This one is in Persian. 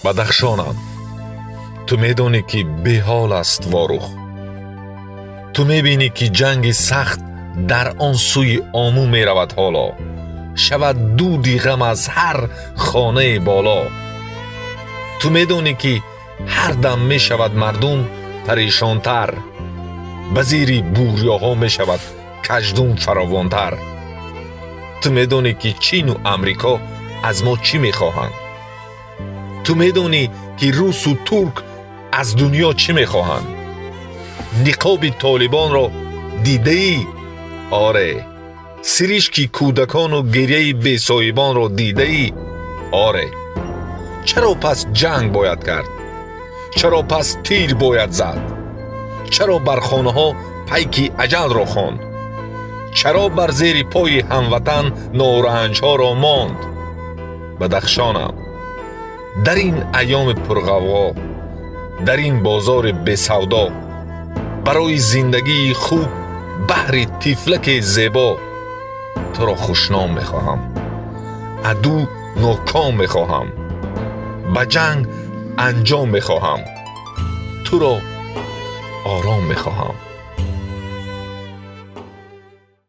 بدخشانم، تو میدانی که بیحال است وارخ. تو میبینی که جنگ سخت در آن سوی آمو میرود حالا. شود دودی غم از هر خانه بالا. تو میدانی که هر دم میشود مردم پریشانتر. به زیر بوریاها میشود کژدم فراوانتر. تو میدانی که چین و امریکا از ما چی میخواهند. تو میدانی که روس و ترک از دنیا چی میخواهند. نقاب طالبان را دیده ای؟ آره. سریشک کودکان و گریه بی‌صاحبان را دیده ای؟ آره. چرا پس جنگ باید کرد؟ چرا پس تیر باید زد؟ چرا بر خانه ها پیک اجل را خواند؟ چرا بر زیر پای هموطن نارنج ها را ماند؟ بدخشانم، در این ایام پرغوغا، در این بازار بی سودا، برای زندگی خوب بهر طفلک زیبا، تو را خوشنام میخواهم، عدو ناکام میخواهم، به جنگ انجام میخواهم، تو را آرام میخواهم.